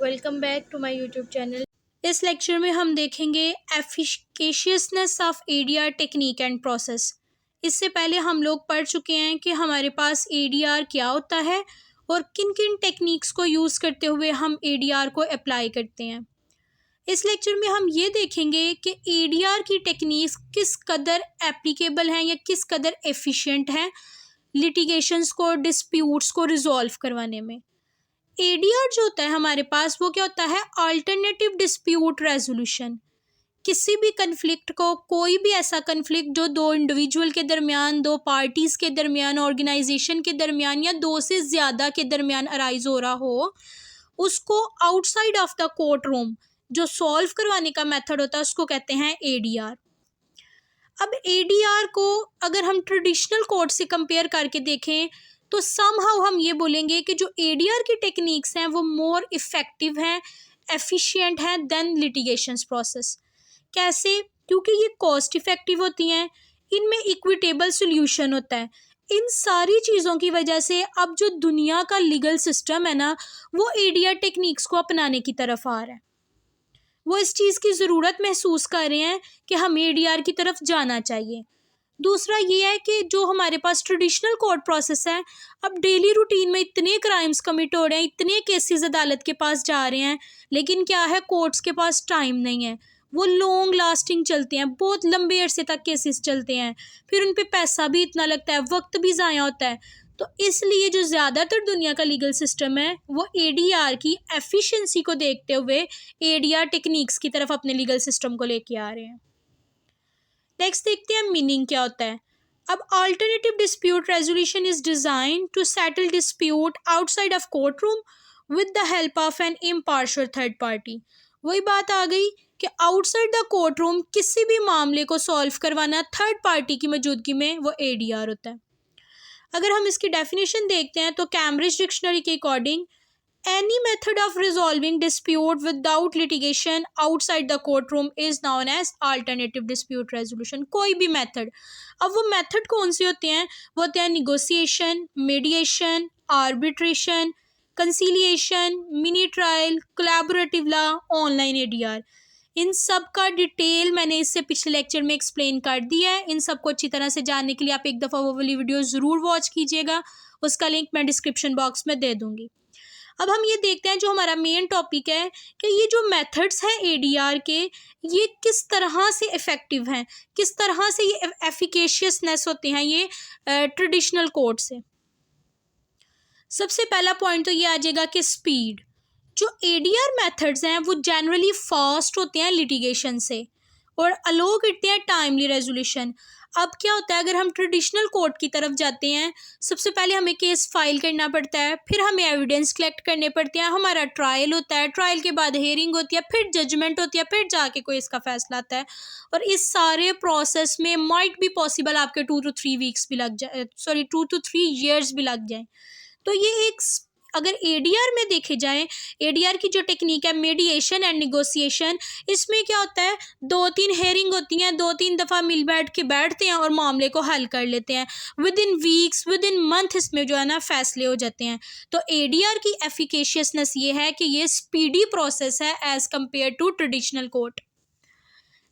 Welcome back to my YouTube channel. इस lecture में हम देखेंगे efficientness of ADR technique and process. इससे पहले हम लोग पढ़ चुके हैं कि हमारे पास एडीआर क्या होता है और किन किन टेक्निक्स को यूज़ करते हुए हम एडीआर को अप्लाई करते हैं। इस लेक्चर में हम ये देखेंगे कि एडीआर की टेक्निक्स किस कदर एप्लीकेबल हैं या किस कदर एफिशिएंट हैं लिटिगेशंस को, डिस्प्यूट्स को रिजॉल्व करवाने में। एडीआर जो होता है हमारे पास वो क्या होता है, अल्टरनेटिव डिस्प्यूट रेजोल्यूशन। किसी भी कन्फ्लिक्ट को, कोई भी ऐसा कन्फ्लिक्ट जो दो इंडिविजुअल के दरमियान, दो पार्टीज़ के दरमियान, ऑर्गेनाइजेशन के दरमियान या दो से ज़्यादा के दरमियान अराइज हो रहा हो, उसको outside of the court room जो सॉल्व करवाने का मेथड होता है उसको कहते हैं एडीआर। अब एडीआर को अगर हम ट्रेडिशनल कोर्ट से कंपेयर करके देखें तो समहाउ हम ये बोलेंगे कि जो एडीआर की टेक्निक्स हैं वो मोर इफ़ेक्टिव हैं, एफिशिएंट हैं देन लिटिगेशंस प्रोसेस। कैसे? क्योंकि ये कॉस्ट इफ़ेक्टिव होती हैं, इनमें इक्विटेबल सोल्यूशन होता है। इन सारी चीज़ों की वजह से अब जो दुनिया का लीगल सिस्टम है ना, वो एडीआर टेक्निक्स को अपनाने की तरफ आ रहा है। वो इस चीज़ की ज़रूरत महसूस कर रहे हैं कि हमें एडीआर की तरफ जाना चाहिए। दूसरा ये है कि जो हमारे पास ट्रेडिशनल कोर्ट प्रोसेस है, अब डेली रूटीन में इतने क्राइम्स कमिट हो रहे हैं, इतने केसेस अदालत के पास जा रहे हैं, लेकिन क्या है, कोर्ट्स के पास टाइम नहीं है। वो लॉन्ग लास्टिंग चलते हैं, बहुत लंबे अरसे तक केसेस चलते हैं, फिर उन पे पैसा भी इतना लगता है, वक्त भी ज़ाया होता है। तो इसलिए जो ज़्यादातर दुनिया का लीगल सिस्टम है वो एडीआर की एफिशिएंसी को देखते हुए एडीआर टेक्निक्स की तरफ अपने लीगल सिस्टम को लेके आ रहे हैं। नेक्स्ट देखते हैं मीनिंग क्या होता है। अब alternative dispute resolution is design to settle dispute outside of court room with the help of an impartial third party. वही बात आ गई कि आउटसाइड द कोर्ट रूम किसी भी मामले को सॉल्व करवाना थर्ड पार्टी की मौजूदगी में वो एडीआर होता है। अगर हम इसकी डेफिनेशन देखते हैं तो कैम्ब्रिज डिक्शनरी के according any method of resolving dispute without litigation outside the courtroom is known as alternative dispute resolution। कोई भी मेथड, अब वो मेथड कौन से होते हैं? वो होते हैं negotiation, mediation, arbitration, conciliation, mini trial, collaborative law, online ADR. इन सब का डिटेल मैंने इससे पिछले लेक्चर में एक्सप्लेन कर दिया है। इन सबको अच्छी तरह से जानने के लिए आप एक दफ़ा वो वाली वीडियो ज़रूर वॉच कीजिएगा, उसका लिंक मैं डिस्क्रिप्शन बॉक्स में दे दूँगी। अब हम ये देखते हैं जो हमारा मेन टॉपिक है कि ये जो मेथड्स हैं एडीआर के, ये किस तरह से इफ़ेक्टिव हैं, किस तरह से ये एफिकेशियसनेस होते हैं ये ट्रेडिशनल कोर्ट से। सबसे पहला पॉइंट तो ये आ जाएगा कि स्पीड। जो एडीआर मेथड्स हैं वो जनरली फास्ट होते हैं लिटिगेशन से और अलो करते हैं टाइमली रेजोल्यूशन। अब क्या होता है, अगर हम ट्रेडिशनल कोर्ट की तरफ जाते हैं, सबसे पहले हमें केस फाइल करना पड़ता है, फिर हमें एविडेंस कलेक्ट करने पड़ते हैं, हमारा ट्रायल होता है, ट्रायल के बाद हेयरिंग होती है, फिर जजमेंट होती है, फिर जाके कोई इसका फैसला आता है। और इस सारे प्रोसेस में माइट भी पॉसिबल आपके 2 to 3 वीक्स भी लग जाए, 2 to 3 ईयर्स भी लग जाए। तो ये एक, अगर एडीआर में देखे जाए, एडीआर की जो टेक्निक है मीडिएशन एंड निगोसिएशन, इसमें क्या होता है, 2-3 हेयरिंग होती हैं, 2-3 दफ़ा मिल बैठ के बैठते हैं और मामले को हल कर लेते हैं। With in weeks, with in month इसमें जो है ना फैसले हो जाते हैं। तो एडीआर की एफिकेशियसनेस ये है कि ये स्पीडी प्रोसेस है as compare to traditional court.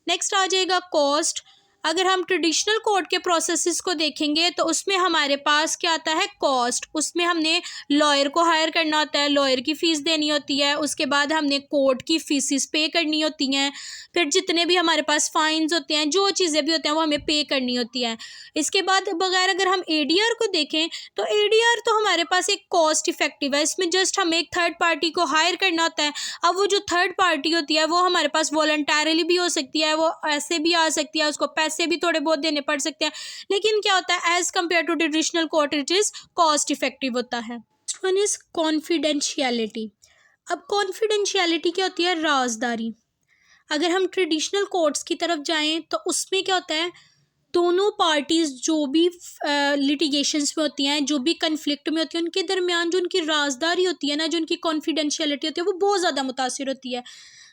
Next आ जाएगा कॉस्ट। अगर हम ट्रेडिशनल कोर्ट के प्रोसेसेस को देखेंगे तो उसमें हमारे पास क्या आता है, कॉस्ट। उसमें हमने लॉयर को हायर करना होता है, लॉयर की फ़ीस देनी होती है, उसके बाद हमने कोर्ट की फ़ीसिस पे करनी होती हैं, फिर जितने भी हमारे पास फ़ाइन्स होते हैं, जो चीज़ें भी होती हैं वो हमें पे करनी होती हैं। इसके बाद बगैर अगर हम एडीआर को देखें तो एडीआर तो हमारे पास एक कॉस्ट इफ़ेक्टिव है, इसमें जस्ट हमें एक थर्ड पार्टी को हायर करना होता है। अब वो जो थर्ड पार्टी होती है वो हमारे पास वॉलंटरली भी हो सकती है, वो ऐसे भी आ सकती है, उसको पैसे भी थोड़े बहुत देने पड़ सकते हैं, लेकिन क्या होता है, as compare to traditional court it is cost effective होता है। Next one is confidentiality. अब कॉन्फिडेंशियलिटी क्या होती है, राजदारी। अगर हम ट्रेडिशनल कोर्ट्स की तरफ जाएं तो उसमें क्या होता है, दोनों पार्टीज़ जो भी लिटिगेशंस में होती हैं, जो भी कन्फ्लिक्ट में होती है, उनके दरमियान जो उनकी राजदारी होती है ना, जो उनकी कॉन्फिडेंशियलिटी होती है, वो बहुत ज़्यादा मुतासिर होती है।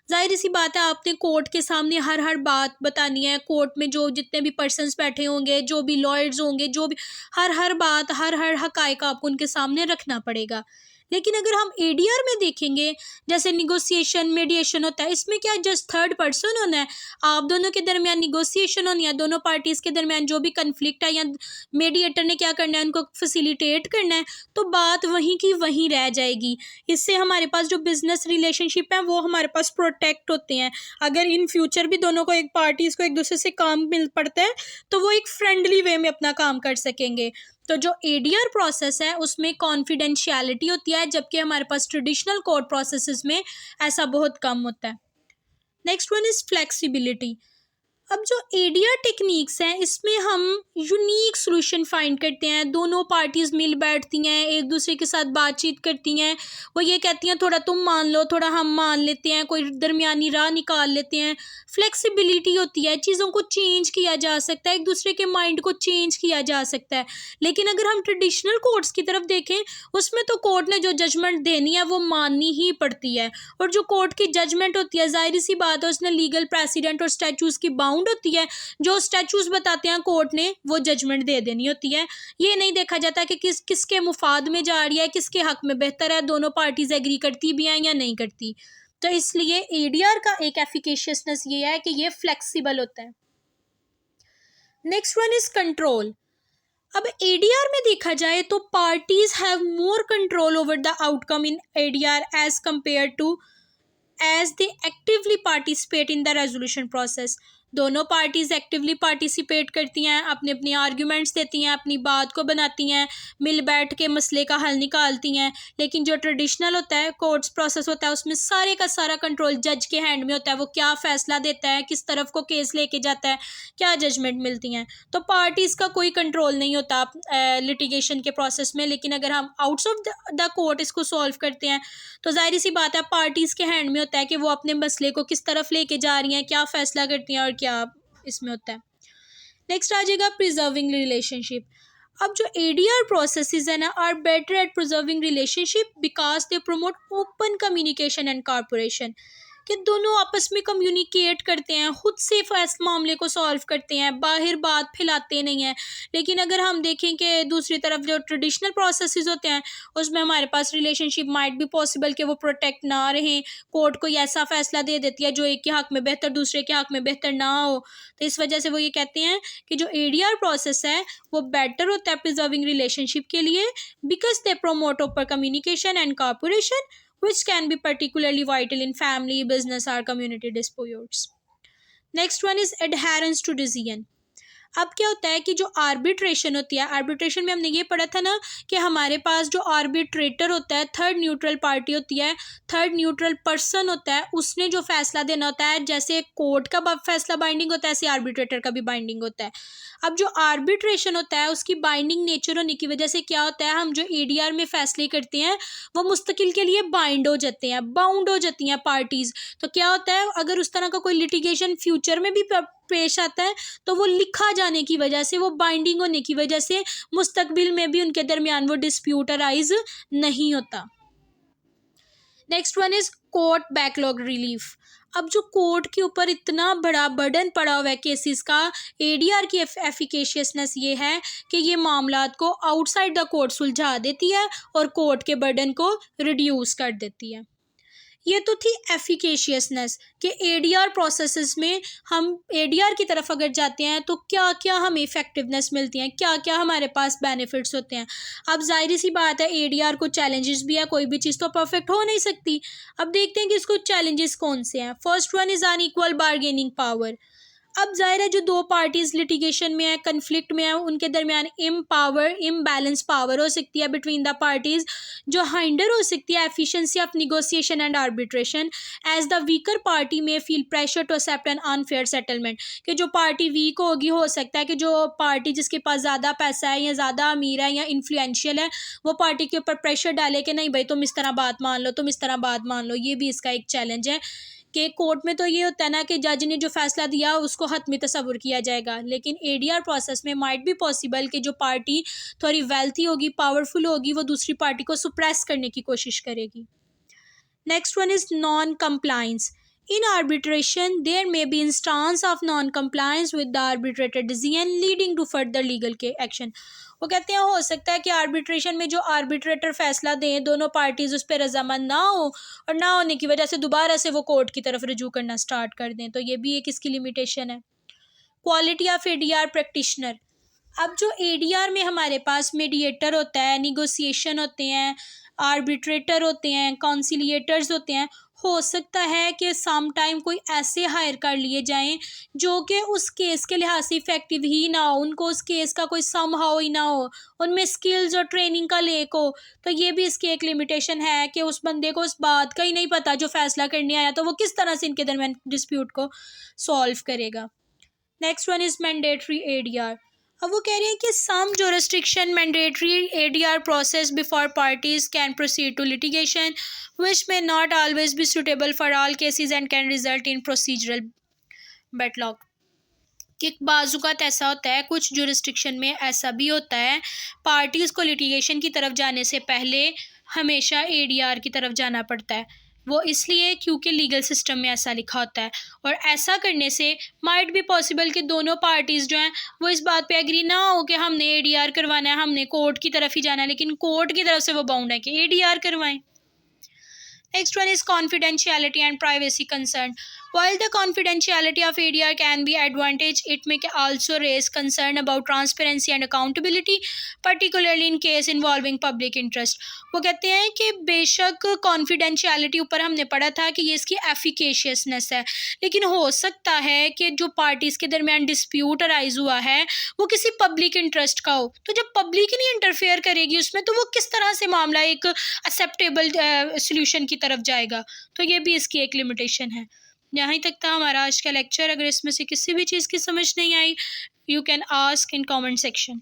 ज़ाहिर सी बात है, आपने कोर्ट के सामने हर बात बतानी है। कोर्ट में जो जितने भी पर्सन्स बैठे होंगे, जो भी लॉयर्स होंगे, जो भी हर बात, हर हकायक आपको उनके सामने रखना पड़ेगा। लेकिन अगर हम एडीआर में देखेंगे, जैसे निगोसिएशन मीडिएशन होता है, इसमें क्या जस्ट थर्ड पर्सन होना है, आप दोनों के दरमियान निगोसिएशन होनी है, दोनों पार्टीज़ के दरमियान जो भी कन्फ्लिक्ट है या मीडिएटर ने क्या करना है, उनको फैसिलिटेट करना है, तो बात वहीं की वहीं रह जाएगी। इससे हमारे पास जो बिजनेस रिलेशनशिप है वो हमारे पास प्रोटेक्ट होते हैं। अगर इन फ्यूचर भी दोनों को एक पार्टीज़ को एक दूसरे से काम मिल पड़ता है तो वो एक फ्रेंडली वे में अपना काम कर सकेंगे। तो जो एडीआर प्रोसेस है उसमें कॉन्फिडेंशियलिटी होती है, जबकि हमारे पास ट्रेडिशनल कोर्ट प्रोसेसेस में ऐसा बहुत कम होता है। Next one is flexibility. अब जो एडीआर टेक्निक्स हैं इसमें हम यूनिक सॉल्यूशन फाइंड करते हैं, दोनों पार्टीज़ मिल बैठती हैं, एक दूसरे के साथ बातचीत करती हैं, वो ये कहती हैं थोड़ा तुम मान लो थोड़ा हम मान लेते हैं, कोई दरमियानी राह निकाल लेते हैं। फ्लेक्सिबिलिटी होती है, चीज़ों को चेंज किया जा सकता है, एक दूसरे के माइंड को चेंज किया जा सकता है। लेकिन अगर हम ट्रेडिशनल कोर्ट्स की तरफ देखें, उसमें तो कोर्ट ने जो जजमेंट देनी है वो माननी ही पड़ती है, और जो कोर्ट की जजमेंट होती है जाहिर सी बात है उसने लीगल प्रेसिडेंट और स्टैचूज़ की बाउंड होती है, जो स्टैचूज़ बताते हैं कोर्ट ने वो जजमेंट दे देनी होती है। ये नहीं देखा जाता कि किसके मुफाद में जा रही है, किसके हक में बेहतर है, दोनों पार्टीज एग्री करती भी हैं या नहीं करती। तो इसलिए एडीआर का एक एफिकेशियसनेस ये है कि ये फ्लेक्सिबल होता है। Next one is control. अब एडीआर में देखा जाए तो parties have more control over the outcome in ADR as compare to as they actively participate in the resolution process. दोनों पार्टीज़ एक्टिवली पार्टिसिपेट करती हैं, अपने अपने आर्ग्यूमेंट्स देती हैं, अपनी बात को बनाती हैं, मिल बैठ के मसले का हल निकालती हैं। लेकिन जो ट्रेडिशनल होता है कोर्ट्स प्रोसेस होता है उसमें सारे का सारा कंट्रोल जज के हैंड में होता है, वो क्या फ़ैसला देता है, किस तरफ को केस लेके जाता है, क्या जजमेंट मिलती हैं। तो पार्टीज़ का कोई कंट्रोल नहीं होता लिटिगेशन के प्रोसेस में। लेकिन अगर हम आउट्स ऑफ द कोर्ट इसको सॉल्व करते हैं तो जाहिर सी बात है पार्टीज़ के हैंड में होता है कि वो अपने मसले को किस तरफ लेके जा रही हैं, क्या फ़ैसला करती हैं और क्या इसमें होता है। नेक्स्ट आ जाएगा प्रिजर्विंग रिलेशनशिप। अब जो एडीआर प्रोसेसेस है ना are better at preserving relationship because they promote open communication and corporation, कि दोनों आपस में कम्युनिकेट करते हैं, खुद से फैसले मामले को सॉल्व करते हैं, बाहर बात फैलाते नहीं हैं। लेकिन अगर हम देखें कि दूसरी तरफ जो ट्रेडिशनल प्रोसेसेस होते हैं उसमें हमारे पास रिलेशनशिप माइट भी पॉसिबल कि वो प्रोटेक्ट ना रहें, कोर्ट कोई ऐसा फैसला दे देती है जो एक के हक में बेहतर दूसरे के हक में बेहतर ना हो। तो इस वजह से वो ये कहते हैं कि जो एडीआर प्रोसेस है वो बेटर होता है प्रिजर्विंग रिलेशनशिप के लिए, because they promote open communication and corporation which can be particularly vital in family, business or community disputes. Next one is adherence to decision. अब क्या होता है कि जो आर्बिट्रेशन होती है, आर्बिट्रेशन में हमने ये पढ़ा था ना कि हमारे पास जो आर्बिट्रेटर होता है थर्ड न्यूट्रल पार्टी होती है, थर्ड न्यूट्रल पर्सन होता है, उसने जो फैसला देना होता है, जैसे कोर्ट का फैसला बाइंडिंग होता है ऐसे आर्बिट्रेटर का भी बाइंडिंग होता है। अब जो आर्बिट्रेशन होता है उसकी बाइंडिंग नेचर होने की वजह से क्या होता है, हम जो एडीआर में फैसले करते हैं वो मुस्तकिल के लिए बाइंड हो जाते हैं, बाउंड हो जाती हैं पार्टीज़। तो क्या होता है अगर उस तरह का कोई लिटिगेशन फ्यूचर में भी पेश आता है तो वो लिखा जाने की वजह से, वो बाइंडिंग होने की वजह से मुस्तकबिल में भी उनके दरमियान वो डिस्प्यूट अराइज नहीं होता। Next one is court backlog relief. अब जो कोर्ट के ऊपर इतना बड़ा बर्डन पड़ा हुआ है केसेस का, एडीआर की एफिकेशियसनेस ये है कि ये मामलात को आउटसाइड द कोर्ट सुलझा देती है और कोर्ट के बर्डन को रिड्यूस कर देती है। ये तो थी एफिकेशियसनेस कि एडीआर प्रोसेसेस में हम एडीआर की तरफ अगर जाते हैं तो क्या क्या हमें इफेक्टिवनेस मिलती हैं, क्या क्या हमारे पास बेनिफिट्स होते हैं। अब जाहिर सी बात है एडीआर को चैलेंजेस भी है, कोई भी चीज़ तो परफेक्ट हो नहीं सकती। अब देखते हैं कि इसको चैलेंजेस कौन से हैं। First one is unequal bargaining power. अब जाहिर है जो दो पार्टीज लिटिगेशन में है, कन्फ्लिक्ट में है, उनके दरमियान इम्बैलेंस पावर हो सकती है बिटवीन द पार्टीज, जो हाइंडर हो सकती है efficiency of negotiation and arbitration, as the weaker party may feel pressure to accept an unfair settlement. कि जो पार्टी वीक होगी, हो सकता है कि जो पार्टी जिसके पास ज़्यादा पैसा है या ज़्यादा अमीर है या इन्फ्लुएंशियल है वो पार्टी के ऊपर प्रेशर डाले कि नहीं भाई तुम इस तरह बात मान लो, तुम इस तरह बात मान लो। ये भी इसका एक चैलेंज है कि कोर्ट में तो ये होता है ना कि जज ने जो फैसला दिया उसको हतमी तस्वुर किया जाएगा, लेकिन एडीआर प्रोसेस में माइट भी पॉसिबल कि जो पार्टी थोड़ी वेल्थी होगी, पावरफुल होगी, वो दूसरी पार्टी को सुप्रेस करने की कोशिश करेगी। Next one is non compliance. In arbitration, there may be instance of non-compliance with the arbitrator decision leading to further legal action. वो कहते हैं हो सकता है कि आर्बिट्रेशन में जो आर्बिट्रेटर फैसला दें दोनों पार्टीज उस पर रजामंद ना हो और ना होने की वजह से दोबारा से वो कोर्ट की तरफ रजू करना स्टार्ट कर दें, तो ये भी एक इसकी लिमिटेशन है। Quality of ADR practitioner. अब जो एडीआर में हमारे पास मीडिएटर होता है, निगोसिएशन होते हैं, आर्बिट्रेटर होते हैं, कॉन्सिलिएटर्स होते हैं, हो सकता है कि सम टाइम कोई ऐसे हायर कर लिए जाएं जो कि उस केस के लिहाज से इफेक्टिव ही ना हो, उनको उस केस का कोई सम हाउ ही ना हो, उनमें स्किल्स और ट्रेनिंग का लेक हो। तो ये भी इसकी एक लिमिटेशन है कि उस बंदे को उस बात का ही नहीं पता जो फैसला करने आया, तो वो किस तरह से इनके दरमियान डिस्प्यूट को सॉल्व करेगा। Next one is mandatory ADR. अब वो कह रहे हैं कि some jurisdiction mandatory ADR process before parties can proceed to litigation which may not always be suitable for all cases and can result in procedural backlog. कि बाज़ात ऐसा होता है, कुछ जुरिस्डिक्शन में ऐसा भी होता है, पार्टीज़ को लिटिगेशन की तरफ जाने से पहले हमेशा एडीआर की तरफ जाना पड़ता है। वो इसलिए क्योंकि लीगल सिस्टम में ऐसा लिखा होता है, और ऐसा करने से माइट भी पॉसिबल कि दोनों पार्टीज़ जो हैं वो इस बात पे एग्री ना हो कि हमने एडीआर करवाना है, हमने कोर्ट की तरफ ही जाना है, लेकिन कोर्ट की तरफ से वो बाउंड है कि एडीआर करवाएं। Next one is confidentiality and privacy concern. While the confidentiality of ADR can be advantage, it may also raise concern about transparency and accountability, particularly in case involving public interest. वो कहते हैं कि बेशक confidentiality ऊपर हमने पढ़ा था कि ये इसकी एफिकेशियसनेस है, लेकिन हो सकता है कि जो पार्टीज़ के दरमियान डिस्प्यूट अराइज हुआ है वो किसी पब्लिक इंटरेस्ट का हो, तो जब पब्लिक ही नहीं इंटरफेयर करेगी उसमें, तो वो किस तरह से मामला एक एक्सेप्टेबल सोल्यूशन की तरफ जाएगा। तो ये भी इसकी एक लिमिटेशन है। यहाँ तक था हमारा आज का लेक्चर। अगर इसमें से किसी भी चीज़ की समझ नहीं आई, you can ask in comment section.